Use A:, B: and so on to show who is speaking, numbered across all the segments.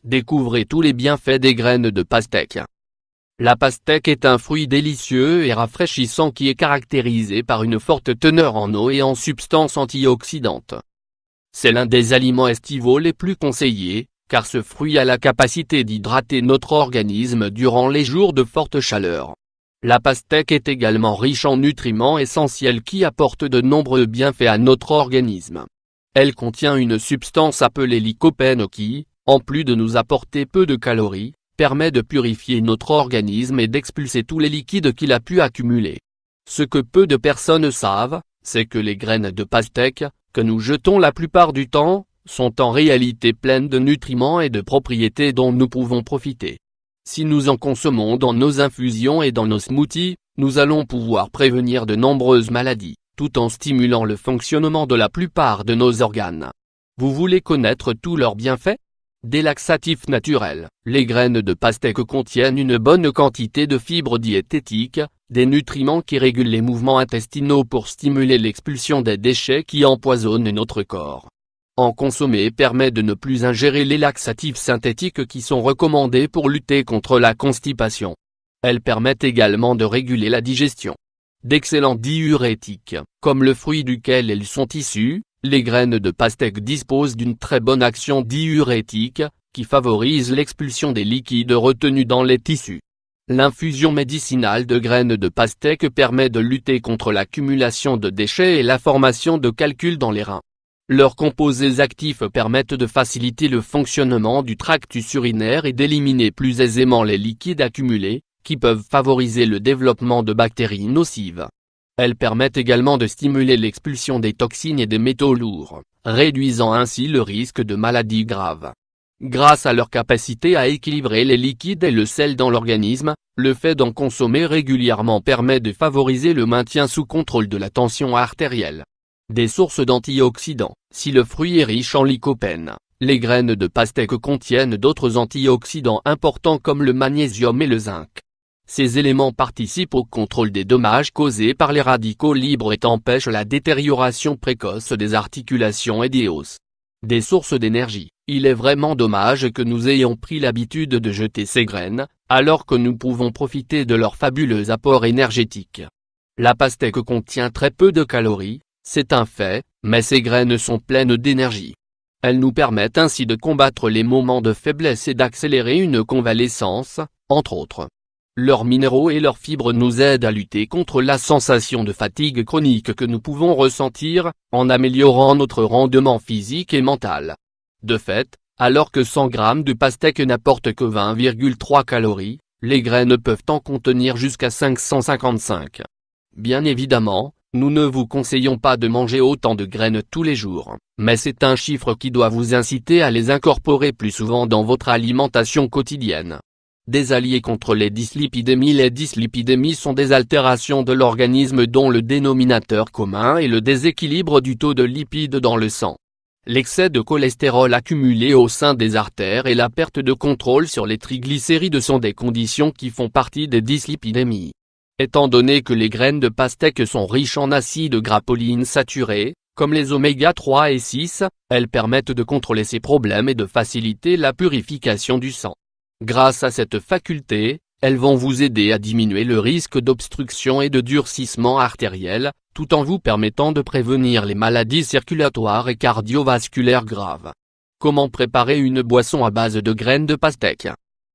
A: Découvrez tous les bienfaits des graines de pastèque. La pastèque est un fruit délicieux et rafraîchissant qui est caractérisé par une forte teneur en eau et en substances antioxydantes. C'est l'un des aliments estivaux les plus conseillés, car ce fruit a la capacité d'hydrater notre organisme durant les jours de forte chaleur. La pastèque est également riche en nutriments essentiels qui apportent de nombreux bienfaits à notre organisme. Elle contient une substance appelée lycopène qui, en plus de nous apporter peu de calories, permet de purifier notre organisme et d'expulser tous les liquides qu'il a pu accumuler. Ce que peu de personnes savent, c'est que les graines de pastèque, que nous jetons la plupart du temps, sont en réalité pleines de nutriments et de propriétés dont nous pouvons profiter. Si nous en consommons dans nos infusions et dans nos smoothies, nous allons pouvoir prévenir de nombreuses maladies, tout en stimulant le fonctionnement de la plupart de nos organes. Vous voulez connaître tous leurs bienfaits ? Des laxatifs naturels, les graines de pastèque contiennent une bonne quantité de fibres diététiques, des nutriments qui régulent les mouvements intestinaux pour stimuler l'expulsion des déchets qui empoisonnent notre corps. En consommer permet de ne plus ingérer les laxatifs synthétiques qui sont recommandés pour lutter contre la constipation. Elles permettent également de réguler la digestion. D'excellents diurétiques, comme le fruit duquel elles sont issues, les graines de pastèque disposent d'une très bonne action diurétique, qui favorise l'expulsion des liquides retenus dans les tissus. L'infusion médicinale de graines de pastèque permet de lutter contre l'accumulation de déchets et la formation de calculs dans les reins. Leurs composés actifs permettent de faciliter le fonctionnement du tractus urinaire et d'éliminer plus aisément les liquides accumulés, qui peuvent favoriser le développement de bactéries nocives. Elles permettent également de stimuler l'expulsion des toxines et des métaux lourds, réduisant ainsi le risque de maladies graves. Grâce à leur capacité à équilibrer les liquides et le sel dans l'organisme, le fait d'en consommer régulièrement permet de favoriser le maintien sous contrôle de la tension artérielle. Des sources d'antioxydants. Si le fruit est riche en lycopène, les graines de pastèque contiennent d'autres antioxydants importants comme le magnésium et le zinc. Ces éléments participent au contrôle des dommages causés par les radicaux libres et empêchent la détérioration précoce des articulations et des os. Des sources d'énergie. Il est vraiment dommage que nous ayons pris l'habitude de jeter ces graines, alors que nous pouvons profiter de leur fabuleux apport énergétique. La pastèque contient très peu de calories, c'est un fait, mais ces graines sont pleines d'énergie. Elles nous permettent ainsi de combattre les moments de faiblesse et d'accélérer une convalescence, entre autres. Leurs minéraux et leurs fibres nous aident à lutter contre la sensation de fatigue chronique que nous pouvons ressentir, en améliorant notre rendement physique et mental. De fait, alors que 100 grammes de pastèque n'apportent que 20,3 calories, les graines peuvent en contenir jusqu'à 555. Bien évidemment, nous ne vous conseillons pas de manger autant de graines tous les jours, mais c'est un chiffre qui doit vous inciter à les incorporer plus souvent dans votre alimentation quotidienne. Des alliés contre les dyslipidémies. Les dyslipidémies sont des altérations de l'organisme dont le dénominateur commun est le déséquilibre du taux de lipides dans le sang. L'excès de cholestérol accumulé au sein des artères et la perte de contrôle sur les triglycérides sont des conditions qui font partie des dyslipidémies. Étant donné que les graines de pastèque sont riches en acides gras polyinsaturés, comme les oméga 3 et 6, elles permettent de contrôler ces problèmes et de faciliter la purification du sang. Grâce à cette faculté, elles vont vous aider à diminuer le risque d'obstruction et de durcissement artériel, tout en vous permettant de prévenir les maladies circulatoires et cardiovasculaires graves. Comment préparer une boisson à base de graines de pastèque ?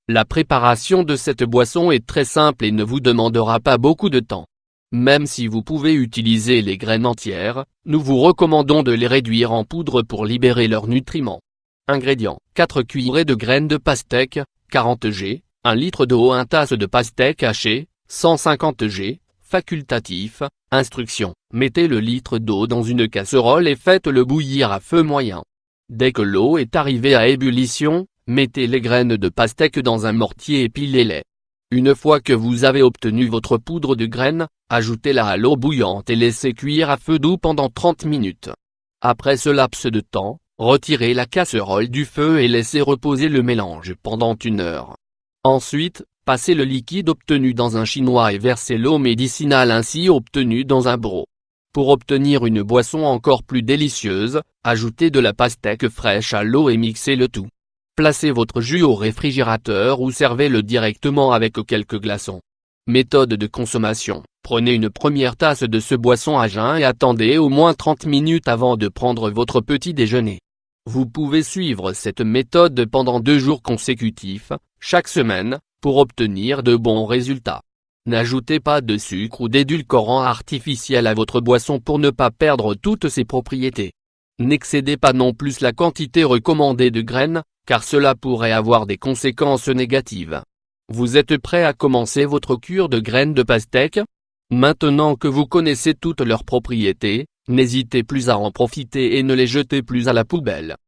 A: La préparation de cette boisson est très simple et ne vous demandera pas beaucoup de temps. Même si vous pouvez utiliser les graines entières, nous vous recommandons de les réduire en poudre pour libérer leurs nutriments. Ingrédients: 4 cuillerées de graines de pastèque, 40 g, 1 litre d'eau, 1 tasse de pastèque hachée, 150 g, facultatif. Instruction: mettez le litre d'eau dans une casserole et faites-le bouillir à feu moyen. Dès que l'eau est arrivée à ébullition, mettez les graines de pastèque dans un mortier et pilez-les. Une fois que vous avez obtenu votre poudre de graines, ajoutez-la à l'eau bouillante et laissez cuire à feu doux pendant 30 minutes. Après ce laps de temps, retirez la casserole du feu et laissez reposer le mélange pendant 1 heure. Ensuite, passez le liquide obtenu dans un chinois et versez l'eau médicinale ainsi obtenue dans un broc. Pour obtenir une boisson encore plus délicieuse, ajoutez de la pastèque fraîche à l'eau et mixez le tout. Placez votre jus au réfrigérateur ou servez-le directement avec quelques glaçons. Méthode de consommation: prenez une première tasse de ce boisson à jeun et attendez au moins 30 minutes avant de prendre votre petit déjeuner. Vous pouvez suivre cette méthode pendant 2 jours consécutifs, chaque semaine, pour obtenir de bons résultats. N'ajoutez pas de sucre ou d'édulcorant artificiel à votre boisson pour ne pas perdre toutes ses propriétés. N'excédez pas non plus la quantité recommandée de graines, car cela pourrait avoir des conséquences négatives. Vous êtes prêt à commencer votre cure de graines de pastèque? Maintenant que vous connaissez toutes leurs propriétés, n'hésitez plus à en profiter et ne les jetez plus à la poubelle.